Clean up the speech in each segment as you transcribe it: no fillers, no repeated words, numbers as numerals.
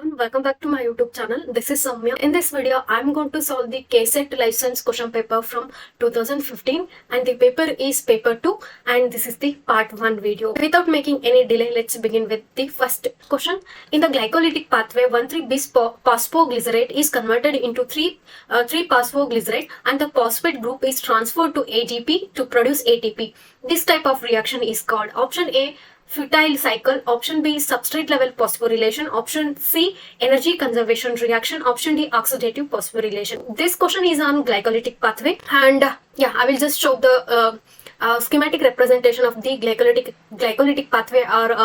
everyone, welcome back to my YouTube channel. This is Soumya. In this video, I'm going to solve the KSET Life Science question paper from 2015 and the paper is paper 2 and this is the part 1 video. Without making any delay, let's begin with the first question. In the glycolytic pathway, 1,3-bis phosphoglycerate is converted into 3-phosphoglycerate and the phosphate group is transferred to ADP to produce ATP. This type of reaction is called option A, futile cycle, option B, substrate level phosphorylation, option C, energy conservation reaction, option D, oxidative phosphorylation. This question is on glycolytic pathway and I will just show the schematic representation of the glycolytic pathway or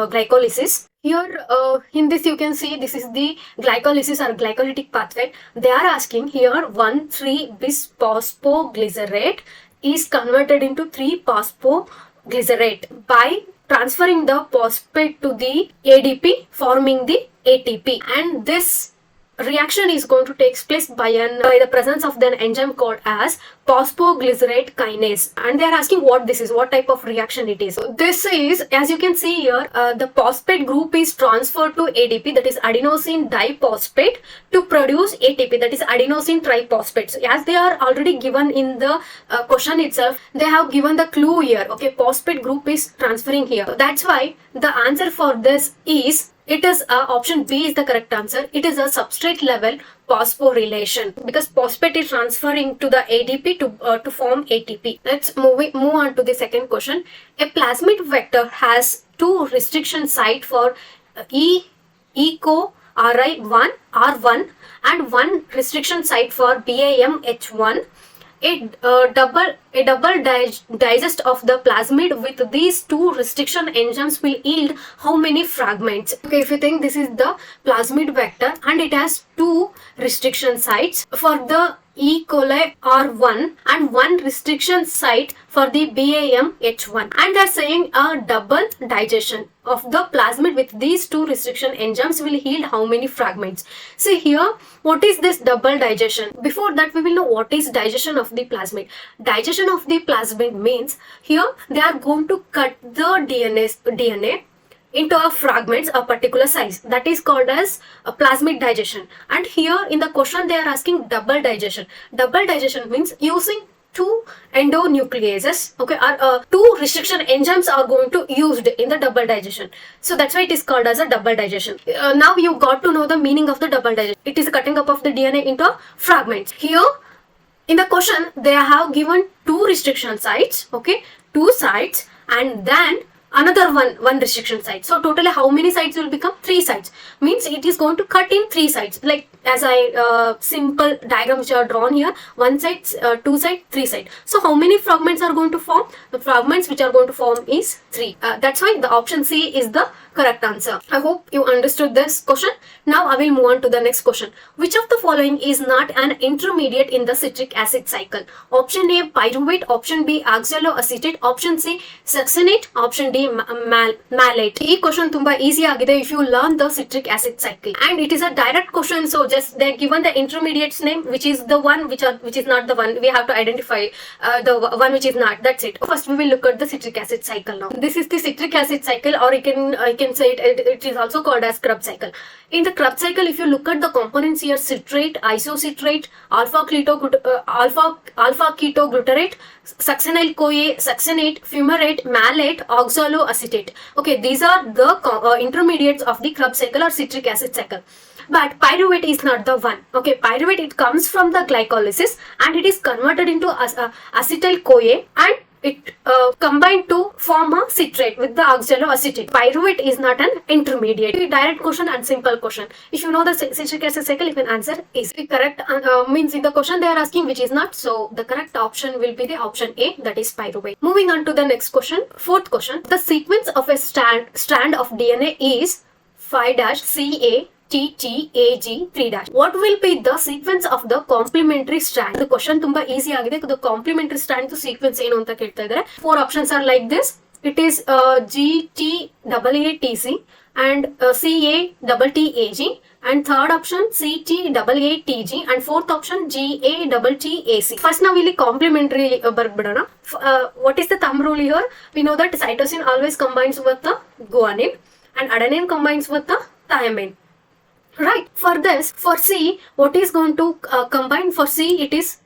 glycolysis. Here in this you can see this is the glycolysis or glycolytic pathway. They are asking here 1,3-bis phosphoglycerate is converted into 3-phosphoglycerate by transferring the phosphate to the ADP forming the ATP, and this reaction is going to take place by the presence of an enzyme called as phosphoglycerate kinase, and they are asking what this is, what type of reaction it is. So this is, as you can see here, the phosphate group is transferred to ADP, that is adenosine diphosphate, to produce ATP, that is adenosine triphosphate. So as they are already given in the question itself, they have given the clue here. Okay, phosphate group is transferring here. So that's why the answer for this is, it is option B is the correct answer. It is a substrate level phosphorylation because phosphate is transferring to the ADP to form ATP. Let's move on to the second question. A plasmid vector has two restriction site for ECO RI1 R1 and one restriction site for BAMH1. A double digest of the plasmid with these two restriction enzymes will yield how many fragments? Okay, if you think this is the plasmid vector and it has two restriction sites for the E. coli R1 and one restriction site for the BAMH1, and they are saying a double digestion of the plasmid with these two restriction enzymes will yield how many fragments? See here, what is this double digestion? Before that, we will know what is digestion of the plasmid. Digestion of the plasmid means here they are going to cut the DNA into a fragments a particular size, that is called as a plasmid digestion. And here in the question they are asking double digestion. Double digestion means using two endonucleases, okay, or two restriction enzymes are going to used in the double digestion. So that's why it is called as a double digestion. Now you got to know the meaning of the double digestion. It is cutting up of the DNA into fragments. Here in the question they have given two restriction sites, okay, two sites, and then another one restriction site. So totally how many sites will become? 3 sites. Means it is going to cut in 3 sites. Like as I simple diagram which are drawn here, 1 side, 2 side, 3 side. So how many fragments are going to form? The fragments which are going to form is 3. That's why the option C is the correct answer. I hope you understood this question. Now I will move on to the next question. Which of the following is not an intermediate in the citric acid cycle? Option A, pyruvate, option B, oxaloacetate, option C, succinate, option D, malate. This question tumba easy agide if you learn the citric acid cycle, and it is a direct question, so just they given the intermediate's name, which is the one which is not the one. We have to identify the one which is not. That's it. First we will look at the citric acid cycle now. This is the citric acid cycle, or I can say it is also called as Krebs cycle. In the Krebs cycle, if you look at the components here, citrate, isocitrate, alpha ketoglutarate, succinyl CoA, succinate, fumarate, malate, oxaloacetate. Okay, these are the intermediates of the Krebs cycle or citric acid cycle. But pyruvate is not the one. Okay, pyruvate, it comes from the glycolysis and it is converted into acetyl CoA and it combined to form a citrate with the oxaloacetate. Pyruvate is not an intermediate. Direct question and simple question. If you know the citric acid cycle, you can answer is correct. Means in the question they are asking which is not. So the correct option will be the option A, that is pyruvate. Moving on to the next question. Fourth question. The sequence of a strand of DNA is 5-CA TTAG 3-. What will be the sequence of the complementary strand? The question tumba easy agide. The complementary strand to sequence ಏನು ಅಂತ ಕೇಳ್ತಾ ಇದ್ದಾರೆ. 4 options are like this. It is GTAATC and CATTAG, and third option CTAATG, and fourth option GATTAC. First now ಇಲ್ಲಿ complementary ಬರ್ಬಿಡೋಣ. What is the thumb rule here? We know that cytosine always combines with the guanine and adenine combines with the thymine. Right. For this, for C, what is going to combine? For C, it is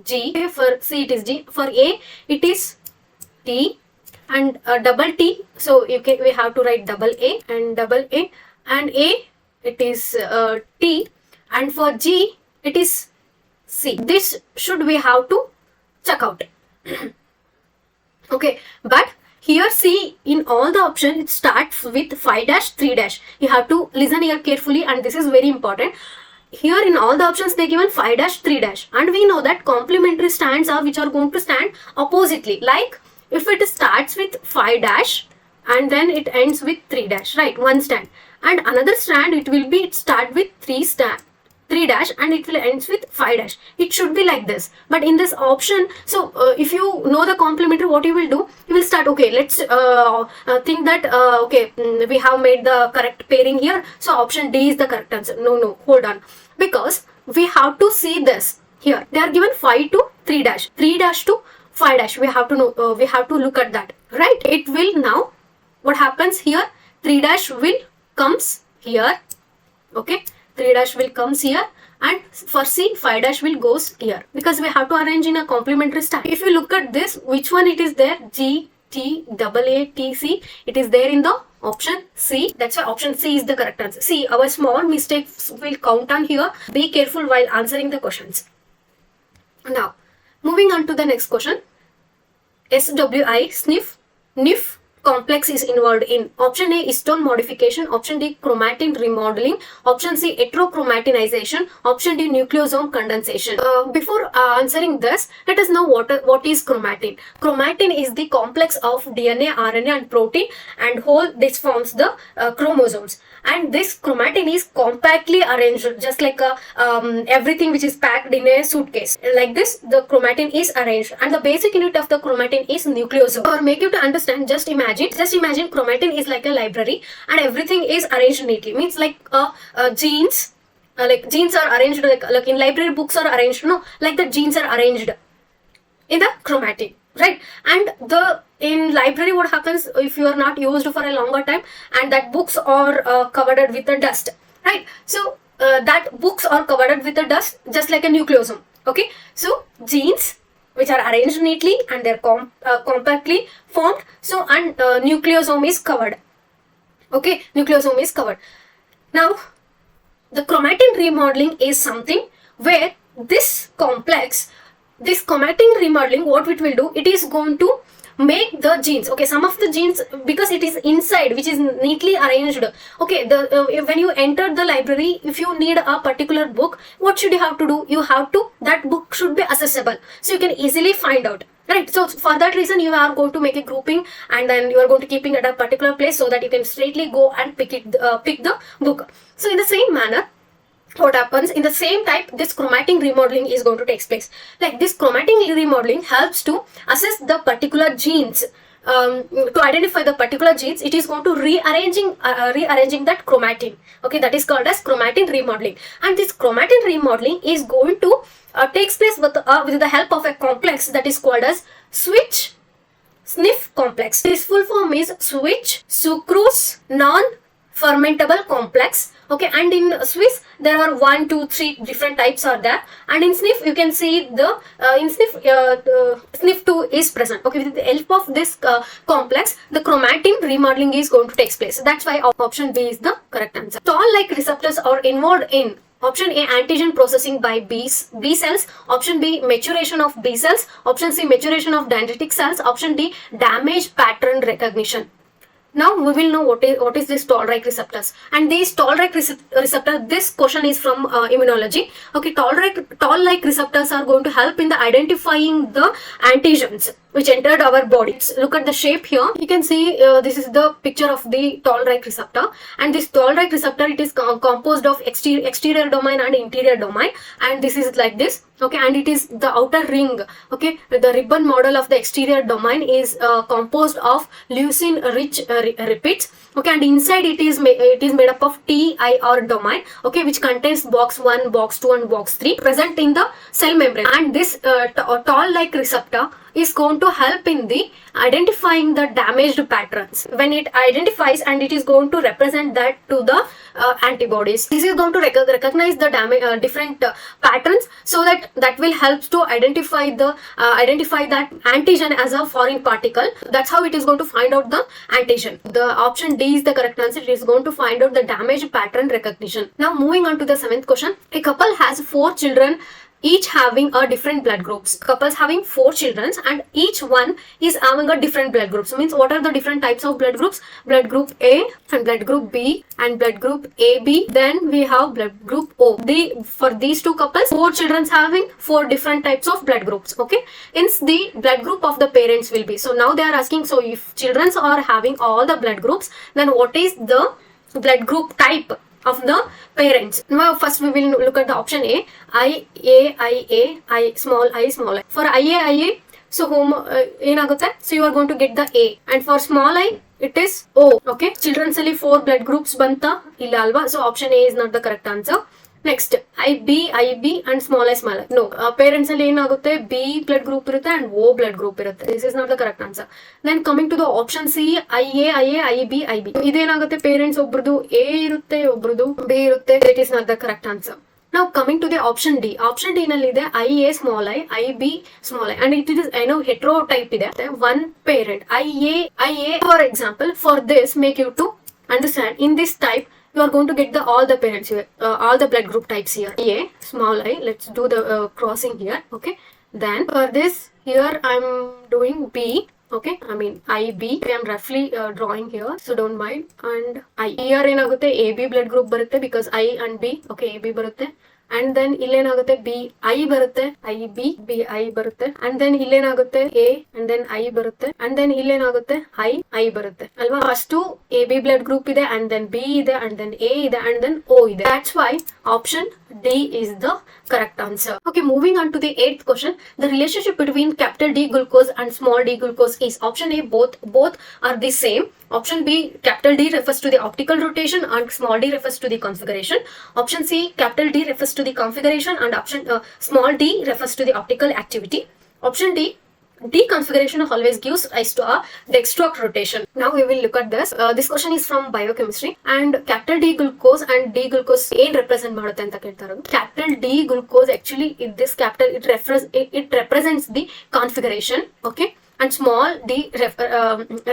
G. Okay, for C, it is G. For A, it is T and double T. So we have to write double A and double A, and A, it is T, and for G, it is C. This should we have to check out. Okay, but here see, in all the options it starts with 5 dash 3 dash. You have to listen here carefully, and this is very important. Here in all the options they given 5 dash 3 dash, and we know that complementary stands are which are going to stand oppositely. Like if it starts with 5 dash and then it ends with 3 dash, right, one stand, and another strand it will be start with 3 dash and it will ends with 5 dash. It should be like this. But in this option, so if you know the complementary, what you will do, you will start, okay, let's think that okay, we have made the correct pairing here, so option D is the correct answer. No, hold on, because we have to see this here. They are given 5 to 3 dash, 3 dash to 5 dash. We have to know, we have to look at that, right? It will now, what happens here, 3 dash will comes here, okay, 3 dash will comes here, and for C, 5 dash will goes here, because we have to arrange in a complementary stack. If you look at this, which one it is there, G, T, double A, T, C, it is there in the option C. That's why option C is the correct answer. See, our small mistakes will count on here. Be careful while answering the questions. Now, moving on to the next question. SWI, sniff, NIF complex is involved in. Option A, histone modification. Option D, chromatin remodeling. Option C, heterochromatinization. Option D, nucleosome condensation. Before answering this, let us know what is chromatin. Chromatin is the complex of DNA, RNA and protein, and whole this forms the chromosomes. And this chromatin is compactly arranged, just like everything which is packed in a suitcase. Like this, the chromatin is arranged, and the basic unit of the chromatin is nucleosome. Or make you to understand, just imagine chromatin is like a library, and everything is arranged neatly. Means like genes, like genes are arranged like in library books are arranged. No, like the genes are arranged in the chromatin, right? And in library, what happens if you are not used for a longer time, and that books are covered with the dust, right? So that books are covered with the dust, just like a nucleosome. Okay, so genes which are arranged neatly and they're compactly formed. So and nucleosome is covered. Okay, nucleosome is covered. Now, the chromatin remodeling is something where this complex, this chromatin remodeling, what it will do, it is going to make the genes, okay, some of the genes, because it is inside which is neatly arranged. Okay, when you enter the library, if you need a particular book, what should you have to do? You have to, that book should be accessible, so you can easily find out, right? So for that reason, you are going to make a grouping, and then you are going to keeping it at a particular place so that you can straightly go and pick the book. So in the same manner, what happens in the same type, this chromatin remodeling is going to take place. Like this chromatin remodeling helps to assess the particular genes, to identify the particular genes. It is going to rearranging that chromatin. Okay, that is called as chromatin remodeling. And this chromatin remodeling is going to takes place with the help of a complex that is called as switch SNF complex. This full form is switch sucrose non-fermentable complex. Okay, and in Swiss there are 1, 2, 3 different types are there, and in SNF you can see the SNF2 is present. Okay, with the help of this complex, the chromatin remodeling is going to take place. That's why option B is the correct answer. Toll-like receptors are involved in option A, antigen processing by B cells. Option B, maturation of B cells. Option C, maturation of dendritic cells. Option D, damage pattern recognition. Now we will know what is this toll-like receptors. And these toll-like receptor, this question is from immunology. Okay, toll-like receptors are going to help in the identifying the antigens which entered our body. Look at the shape here. You can see this is the picture of the toll-like receptor, and this toll-like receptor, it is composed of exterior domain and interior domain, and this is like this. Okay, and it is the outer ring. Okay, the ribbon model of the exterior domain is composed of leucine rich repeats. Okay, and inside it is made up of TIR domain. Okay, which contains box 1, box 2 and box 3 present in the cell membrane. And this toll-like receptor is going to help in the identifying the damaged patterns. When it identifies, and it is going to represent that to the antibodies. This is going to recognize the different patterns, so that will help to identify that antigen as a foreign particle. That's how it is going to find out the antigen. The option D is the correct answer. It is going to find out the damage pattern recognition. Now moving on to the 7th question. A couple has 4 children, each having a different blood groups. Couples having 4 children and each one is having a different blood groups. So means what are the different types of blood groups? Blood group A and blood group B and blood group AB. Then we have blood group O. For these 2 couples, 4 children having 4 different types of blood groups. Okay. Hence the blood group of the parents will be. So now they are asking, so if children are having all the blood groups, then what is the blood group type of the parents? Now first we will look at the option A, I, small I. For IA, so so you are going to get the A, and for small I it is O. Okay, children's only 4 blood groups banta illa alva, so option A is not the correct answer. Next, IB and small I. No, parents alli enagutte B blood group irutte and O blood group irutte. This is not the correct answer. Then coming to the option C, IA, IB. Idenagutte parents obrudu A irutte, obrudu B irutte. That is not the correct answer. Now coming to the option D. Option D nalli ide IA small I, IB small I, and it is heterotype ide. One parent IA. For example, for this make you to understand, in this type you are going to get all the parents here, all the blood group types here. A small I. Let's do the crossing here. Okay. Then for this here I'm doing B. Okay, I mean IB. I am roughly drawing here, so don't mind. And I here enagutte AB blood group barutte because I and B. Okay, AB barutte. And then illenagutte B I barutte, IB BI barutte, and then illenagutte A and then I barutte, and then illenagutte I barutte alva. First to AB blood group ide, and then B ide, and then A ide, and then O ide. That's why option D is the correct answer. Okay, moving on to the 8th question. The relationship between capital D glucose and small d glucose is option A, both are the same. Option B, capital D refers to the optical rotation and small d refers to the configuration. Option C, capital D refers to the configuration and option small d refers to the optical activity. Option D, configuration always gives rise to a dextroc rotation. Now we will look at this. This question is from biochemistry, and capital D glucose and D glucose ಏನ್ represent ಮಾಡುತ್ತೆ ಅಂತ ಕೇಳ್ತಾ ಇರೋದು. Capital D glucose actually this capital it represents the configuration. Okay. And small d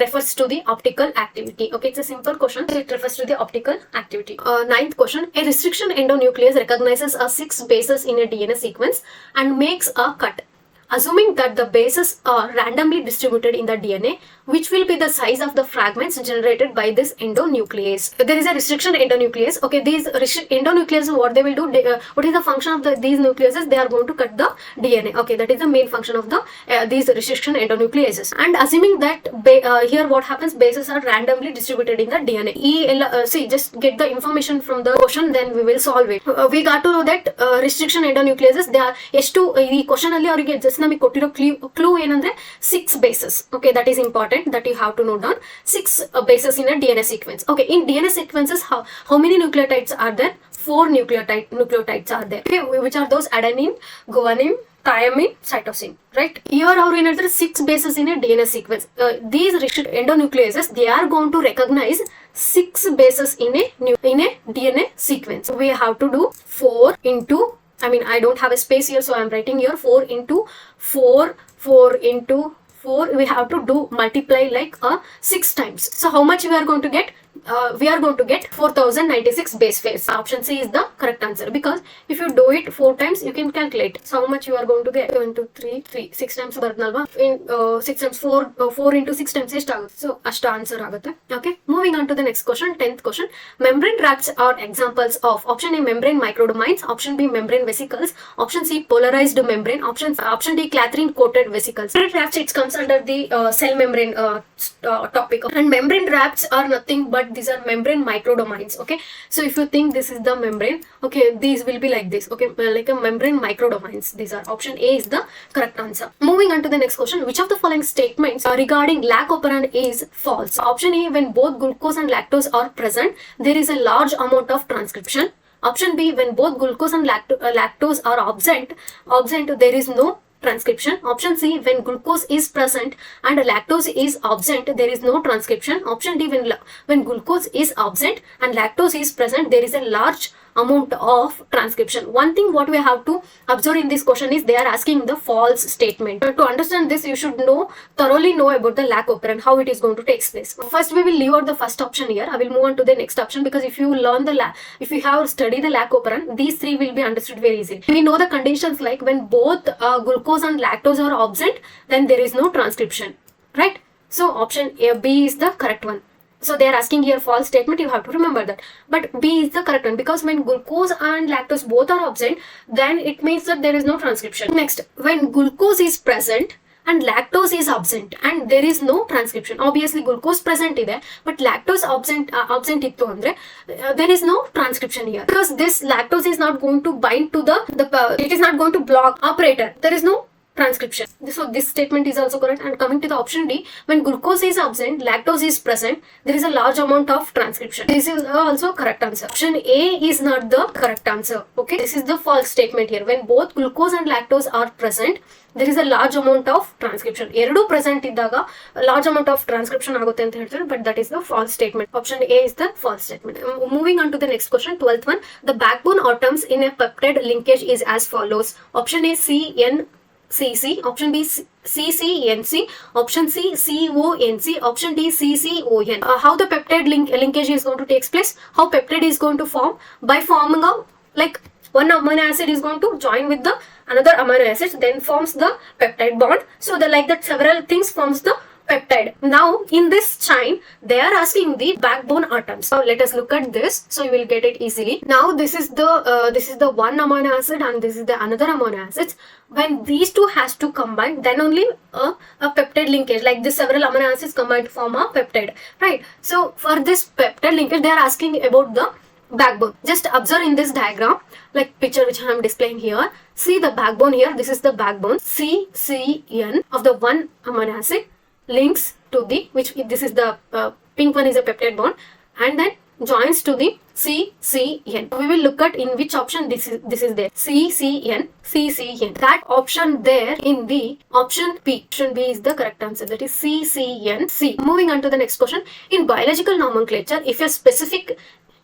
refers to the optical activity. Okay, it's a simple question. It refers to the optical activity. 9th question. A restriction endonuclease recognizes a 6 bases in a DNA sequence and makes a cut. Assuming that the bases are randomly distributed in the DNA, which will be the size of the fragments generated by this endonuclease? There is a restriction endonuclease. Okay, these endonucleases, what they will do, what is the function of these nucleases? They are going to cut the DNA. Okay, that is the main function of the these restriction endonucleases. And assuming that here what happens, bases are randomly distributed in the DNA. See, just get the information from the question, then we will solve it. We got to know that restriction endonucleases, they are ಎಷ್ಟು ಈ question ಅಲ್ಲಿ ಅವರಿಗೆ just ನಮಗೆ ಕೊಟ್ಟಿರೋ clue ಏನಂದ್ರೆ 6 bases. Okay, that is important, that you have to note down. 6 bases in a DNA sequence. Okay, in DNA sequences, how many nucleotides are there? 4 nucleotides are there. Okay, which are those? Adenine, guanine, thymine, cytosine, right? Here are another 6 bases in a DNA sequence. These endonucleases, they are going to recognize 6 bases in a DNA sequence. We have to do 4 into, I mean, I don't have a space here, so I'm writing here 4 into 4 into 4. We have to do multiply like 6 times. So how much we are going to get? We are going to get 4096 base pairs. Option C is the correct answer, because if you do it 4 times, you can calculate. So how much you are going to get? 2 into 3, 6 times barnalva. In 6 times 4 into 6 times estagutte. So ashta answer agutte. Okay, moving on to the next question, 10th question. Membrane rafts are examples of option A, membrane microdomains, option B, membrane vesicles, option C, polarized membrane, option D, clathrin coated vesicles. Membrane rafts, it comes under the cell membrane topic, and membrane rafts are nothing but these are membrane microdomains. Okay, so if you think this is the membrane, okay, these will be like this. Okay, like a membrane microdomains. These are option A is the correct answer. Moving on to the next question. Which of the following statements regarding lac operand is false? Option A, when both glucose and lactose are present, there is a large amount of transcription. Option B, when both glucose and lactose are absent, there is no transcription. Option C, when glucose is present and lactose is absent, there is no transcription. Option D, when glucose is absent and lactose is present, there is a large amount of transcription. One thing what we have to observe in this question is they are asking the false statement. To understand this, you should thoroughly know about the lac operand, how it is going to take place. First, we will leave out the first option here. I will move on to the next option, because if you learn if you have studied the lac operand, these three will be understood very easily. We know the conditions, like when both glucose and lactose are absent, then there is no transcription, right? So option B is the correct one. So they are asking here false statement, you have to remember that. But B is the correct one, because when glucose and lactose both are absent, then it means that there is no transcription. Next, when glucose is present and lactose is absent and there is no transcription. Obviously glucose present ide, but lactose absent ittu andre there is no transcription here, because this lactose is not going to bind to it is not going to block operator. There is no transcription. So this statement is also correct. And coming to the option D, when glucose is absent, lactose is present, there is a large amount of transcription. This is also correct answer. Option A is not the correct answer. Okay, this is the false statement here. When both glucose and lactose are present, there is a large amount of transcription. Eradu present iddaga large amount of transcription agutte anta ಹೇಳ್ತಾರೆ, but that is the false statement. Option A is the false statement. Moving on to the next question, 12th one. The backbone atoms in a peptide linkage is as follows. Option A, CN-CC, option B, CC-NC, option C, CONC, option D, CCON. How the peptide linkage is going to take place? How peptide is going to form? By forming one amino acid is going to join with the another amino acid, then forms the peptide bond. So like that several things forms the peptide. Now in this chain they are asking the backbone atoms. Now let us look at this, so you will get it easily. Now this is the one amino acid and this is the another amino acid. When these two has to combine, then only a peptide linkage, like this several amino acids combine to form a peptide, right? So for this peptide linkage they are asking about the backbone. Just observe in this diagram, like picture which I am displaying here. See the backbone here. This is the backbone. CCN of the one amino acid links to this is the pink one is a peptide bond, and then joins to the CCN. We will look at in which option this is there. CCN. That option there in the option B. Option B is the correct answer. That is CCNC. Moving on to the next question. In biological nomenclature, if a specific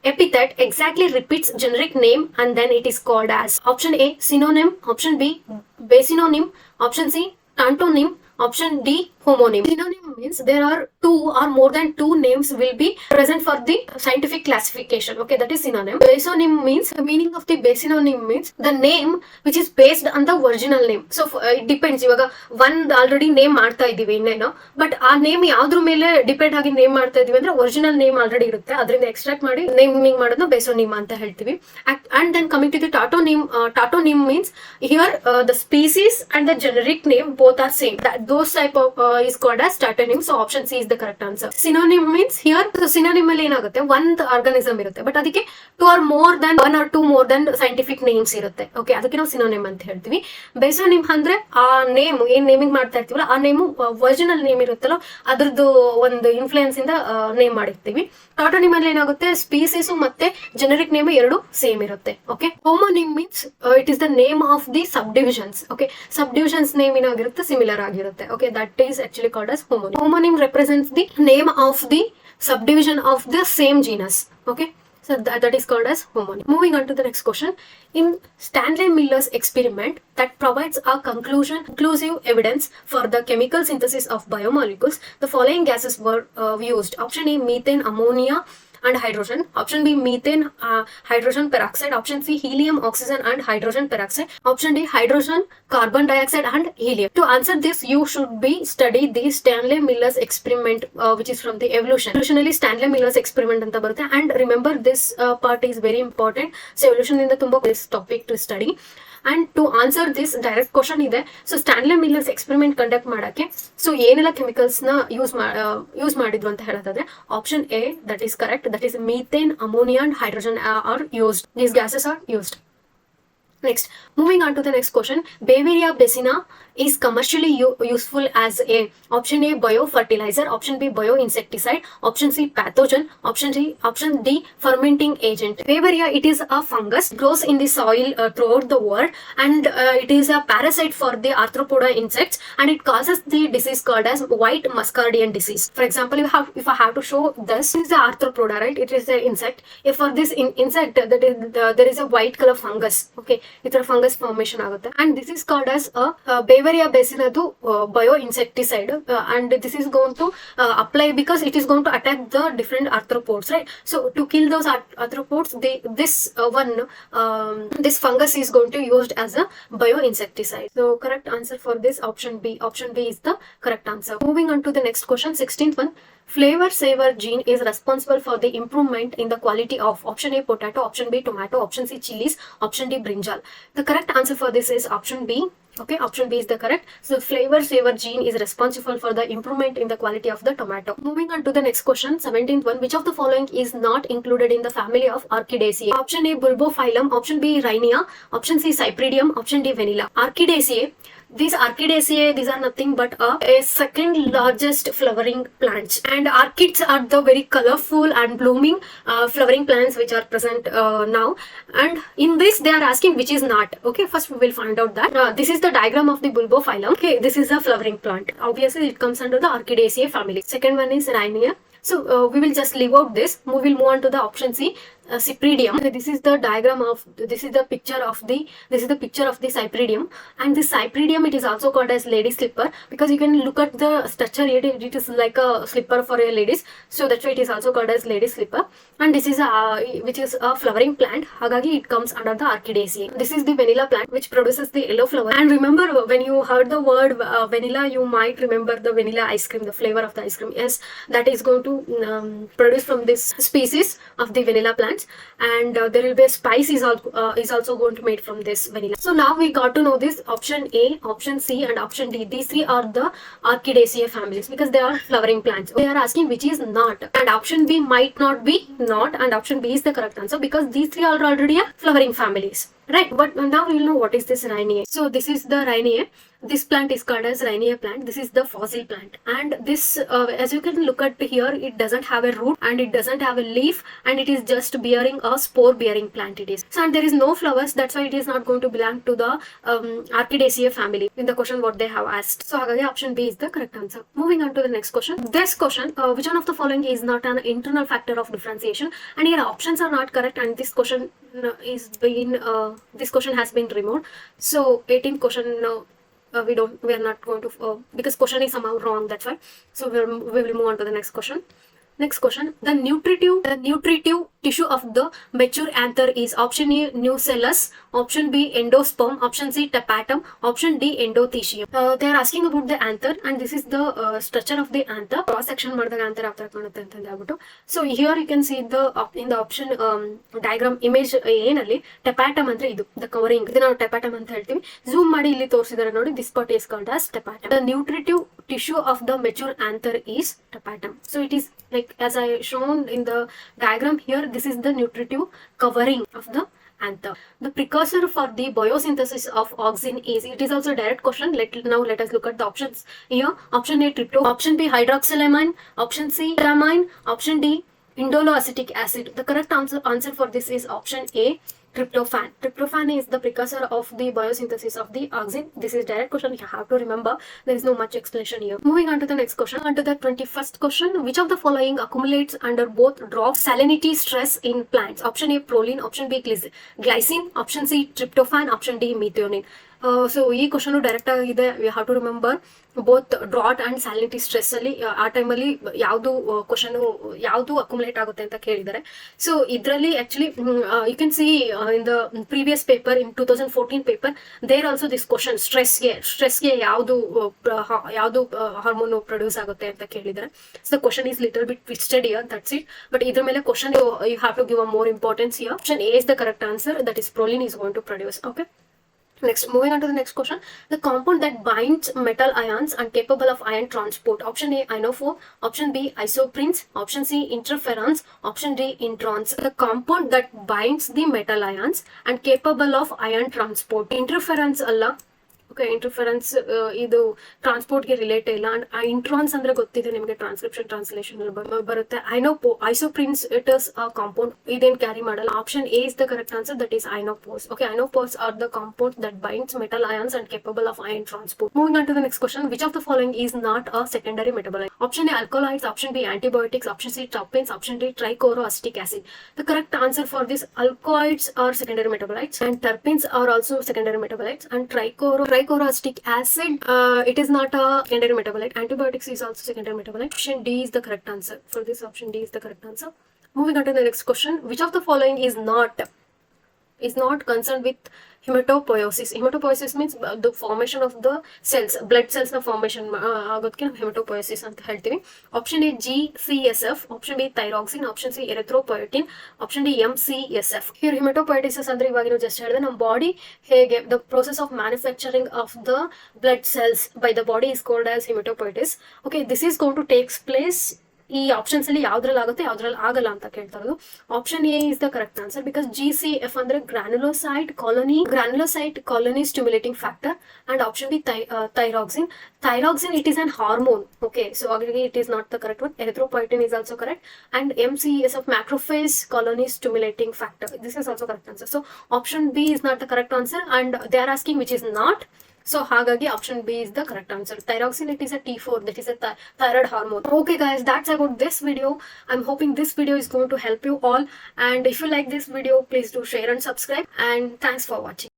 epithet exactly repeats generic name and then it is called as option A, synonym, option B, basynonym, option C, tantonym, option D, homonym. Synonym means there are two or more than two names will be present for the scientific classification. Okay, that is synonym. Basynonym means the meaning of the basynonym means the name which is based on the original name. So it depends. Ivaga one already name ಮಾಡ್ತಾ ಇದೀವಿ ಇನ್ನೇನೋ, but ಆ name ಯಾವ್ದ್ರ ಮೇಲೆ depend ಆಗಿ name ಮಾಡ್ತಾ ಇದೀವಿ ಅಂದ್ರೆ ಒರಿಜಿನಲ್ ನೇಮ್ ಆಲ್ರೆಡಿ ಇರುತ್ತೆ, ಅದರಿಂದ ಎಕ್ಸ್ಟ್ರಾಕ್ಟ್ ಮಾಡಿ ನೇಮಿಂಗ್ ಮಾಡೋದನ್ನ ಬೇಸೋನಿಮ್ ಅಂತ ಹೇಳ್ತೀವಿ. And then coming to the tautonym means here the species and the generic name both are same. Those type of is called as tautonym. So option C is the correct answer. Synonym means here, so synonym ಅಲ್ಲಿ ಏನಾಗುತ್ತೆ, ಒಂದು organism ಇರುತ್ತೆ, but ಅದಕ್ಕೆ one or two more than scientific names ಇರುತ್ತೆ. Okay, ಅದಕ್ಕೆ ನಾವು synonym ಅಂತ ಹೇಳ್ತೀವಿ. ಬೇಸೋನಿಮ್ ಅಂದ್ರೆ ಆ ನೇಮ್ ಏನ್ ನೇಮಿಂಗ್ ಮಾಡ್ತಾ ಇರ್ತೀವಲ್ಲ ಆ ನೇಮು ಒರಿಜಿನಲ್ ನೇಮ್ ಇರುತ್ತಲ್ಲ ಅದ್ರದ್ದು ಒಂದು ಇನ್ಫ್ಲೂಯೆನ್ಸ್ ಇಂದ ನೇಮ್ ಮಾಡಿರ್ತೀವಿ. ಟಾಟೋನಿಮ್ ಅಲ್ಲಿ ಏನಾಗುತ್ತೆ, ಸ್ಪೀಸೀಸ್ ಮತ್ತೆ ಜೆನೆರಿಕ್ ನೇಮ್ ಎರಡು ಸೇಮ್ ಇರುತ್ತೆ. Okay, homonym means it is the name of the sub divisions. Okay, sub divisions name ಏನಾಗಿರುತ್ತೆ, ಸಿಮಿಲರ್ ಆಗಿರುತ್ತೆ. Okay, that is actually called as homonym. Homonym represents the name of the subdivision of the same genus. Okay, so that is called as homonym. Moving on to the next question. In Stanley Miller's experiment that provides a conclusive evidence for the chemical synthesis of biomolecules, the following gases were used. Option A, methane, ammonia and hydrogen. Option B, methane, hydrogen peroxide. Option C, helium, oxygen and hydrogen peroxide. Option D, hydrogen, carbon dioxide and helium. To answer this, you should be study the Stanley Miller's experiment, which is from the evolution. Evolutionally Stanley Miller's experiment anta barutte, and remember this part is very important. So evolution inda tumba this topic to study. And to answer this direct question ಇದೆ. So Stanley Miller's experiment conduct ಮಾಡಕ್ಕೆ so ಏನೆಲ್ಲ chemicals ನ use ಮಾಡಿದ್ರು ಅಂತ ಹೇಳೋದಾದ್ರೆ option A that is correct. That is methane, ammonia and hydrogen are used. These gases are used. Next, moving on to the next question. Beveria basina is commercially useful as a option A biofertilizer, option B bioinsecticide, option C pathogen, option D fermenting agent. Beveria, it is a fungus, grows in the soil throughout the world, and it is a parasite for the arthropoda insects, and it causes the disease called as white muscardian disease. For example, if I have to show this is the arthropoda, right? It is the insect. If for this insect there is a white color fungus, okay, it's a fungus formation agutte, and this is called as a Beveria basinadu bioinsecticide, and this is going to apply because it is going to attack the different arthropods, right? So to kill those arthropods, this fungus is going to be used as a bioinsecticide. So correct answer for this option B. Option B is the correct answer. Moving on to the next question, 16th one. Flavor saver gene is responsible for the improvement in the quality of option A potato, option B tomato, option C chilies, option D brinjal. The correct answer for this is option B. Okay, option B is the correct. So flavor saver gene is responsible for the improvement in the quality of the tomato. Moving on to the next question, 17th one. Which of the following is not included in the family of Orchidaceae? Option A bulbophyllum, option B rhinia, option C cypredium, option D vanilla. Orchidaceae. These Orchidaceae, these are nothing but a second largest flowering plants, and orchids are the very colorful and blooming flowering plants which are present now, and in this they are asking which is not. Okay, first we will find out that this is the diagram of the bulbophyllum. Okay, this is a flowering plant. Obviously it comes under the Orchidaceae family. Second one is Rhinia. So we will just leave out this. We will move on to the option C, cypredium. This is the diagram of, this is the picture of the cypredium, and this cypredium, it is also called as lady slipper because you can look at the structure. It is like a slipper for a ladies, so that's why it is also called as lady slipper. And this is which is a flowering plant, hagagi it comes under the Orchidaceae. This is the vanilla plant which produces the yellow flower. And remember, when you heard the word vanilla, you might remember the vanilla ice cream, the flavor of the ice cream. Yes, that is going to produce from this species of the vanilla plants, and there will be a spice is also going to made from this vanilla. So now we got to know this option A, option C and option D. These three are the Orchidaceae families because they are flowering plants. They are asking which is not, and option B might not be not, and option B is the correct answer because these three are already a flowering families. Right, but now we will know what is this Rhinia. So this is the Rhinia. This plant is called as Rhinia plant. This is the fossil plant, and this as you can look at here, it doesn't have a root and it doesn't have a leaf, and it is just bearing a spore bearing plant it is. So and there is no flowers, that's why it is not going to belong to the Orchidaceae family in the question what they have asked. So option B is the correct answer. Moving on to the next question. This question, which one of the following is not an internal factor of differentiation? And here options are not correct, and this question this question has been removed. So 18th question, we are not going to because question is somehow wrong, that's why. So we will move on to the next question. Next question, the nutritive tissue of the mature anther is option A nucellus, option B endosperm, option C tapetum, option D endothecium. They are asking about the anther, and this is the structure of the anther. Cross section ಮಾಡಿದಾಗ anther ಯಾವ ತರ ಕಾಣುತ್ತೆ ಅಂತ ಹೇಳ್ಬಿಟ್ಟು. So here you can see in the option diagram image ಏನಲ್ಲಿ tapetum ಅಂದ್ರೆ ಇದು the covering, ಇದು ನಾವು tapetum ಅಂತ ಹೇಳ್ತೀವಿ. Zoom ಮಾಡಿ ಇಲ್ಲಿ ತೋರಿಸಿದ್ದಾರೆ ನೋಡಿ, this part is called as tapetum. The nutritive tissue of the mature anther is tapetum. So it is like as I shown in the diagram here, this is the nutritive covering of the anther. The precursor for the biosynthesis of auxin is, it is also a direct question. Now let us look at the options here. Option A tryptophan, option B hydroxylamine, option C tryptamine, option D indoloacetic acid. The correct answer for this is option A, tryptophan. Tryptophan is the precursor of the biosynthesis of the auxin. This is direct question, you have to remember. There is no much explanation here. Moving on to the next question. On to the 21st question. Which of the following accumulates under both drop salinity stress in plants? Option A proline, option B glycine, option C tryptophan, option D methionine. So ಈ question direct ಆಗಿದೆ. You have to remember both drought and salinity stress ಅಲ್ಲಿ ಆ ಟೈಮಲ್ಲಿ ಯಾವುದು accumulate ಆಗುತ್ತೆ ಅಂತ ಕೇಳಿದ್ದಾರೆ. So ಇದರಲ್ಲಿ actually you can see in the previous paper, in 2014 paper, there also this question ಸ್ಟ್ರೆಸ್ಗೆ ಯಾವುದು ಹಾರ್ಮೋನ್ ಪ್ರೊಡ್ಯೂಸ್ ಆಗುತ್ತೆ ಅಂತ ಕೇಳಿದ್ದಾರೆ. So the question is little bit twisted here, that's it. But ಇದ್ರ ಮೇಲೆ question you have to give a more importance here. Option A is the correct answer, that is proline is going to produce. Okay. Next, moving on to the next question. The compound that binds metal ions and capable of ion transport. Option A, ionophore. Option B, isoprenes. Option C, interferons. Option D, introns. The compound that binds the metal ions and capable of ion transport. Interferons alla. Okay interferons ಇದು ಟ್ರಾನ್ಸ್ಪೋರ್ಟ್ಗೆ relate ಇಲ್ಲ. And introns ಅಂದ್ರೆ ಗೊತ್ತಿದೆ ನಿಮಗೆ, transcription translation ಬರುತ್ತೆ. Isoprenes it is a compound, ಇದೇನು carry ಮಾಡಲ್ಲ. Option A is the correct answer, that is ionophores. Okay, ionophores are the compound that binds metal ions and capable of ion transport. Moving on to the next question. Which of the following is not a secondary metabolite? Option A, alkaloids. Option B, antibiotics. Option C, terpenes. Option D, trichloroacetic acid. The correct answer for this, alkaloids are secondary metabolites and terpenes are also secondary metabolites, and trichloroacetic acid, it is not a secondary metabolite. Antibiotics is also secondary metabolite. Option D is the correct answer. For this, option D is the correct answer. Moving on to the next question. Which of the following is not concerned with hematopoiesis? Hematopoiesis means the formation of the cells, blood cells na formation ಆಗೋದಕ್ಕೆ ನಾವು hematopoiesis ಅಂತ ಹೇಳ್ತೀವಿ. Option A GCSF, option B thyroxine, option C erythropoietin, option D MCSF. here hematopoiesis ಅಂದ್ರೆ ಇವಾಗ ನಾವು just ಹೇಳಿದೆ, ನಮ್ಮ body ಹೇಗೆ the process of manufacturing of the blood cells by the body is called as hematopoiesis. okay, this is going to takes place ಈ options ಅಲ್ಲಿ ಯಾವ್ದ್ರಲ್ಲಿ ಆಗುತ್ತೆ ಯಾವ್ದ್ರಲ್ಲಿ ಆಗಲ್ಲ ಅಂತ ಕೇಳ್ತಾ ಇರೋದು. Option A is the correct answer, because GCF ಅಂದ್ರೆ granulocyte colony stimulating factor. And option B thyroxine it is an hormone. okay, so already it is not the correct one. Erythropoietin is also correct, and MCSF macrophage colony stimulating factor, this is also correct answer. so option B is not the correct answer, and they are asking which is not. So ಹಾಗಾಗಿ option B is the correct answer. Thyroxine, it is a T4, that is a thyroid hormone. Okay guys, that's about this video. I'm hoping this video is going to help you all, and if you like this video, please do share and subscribe, and thanks for watching.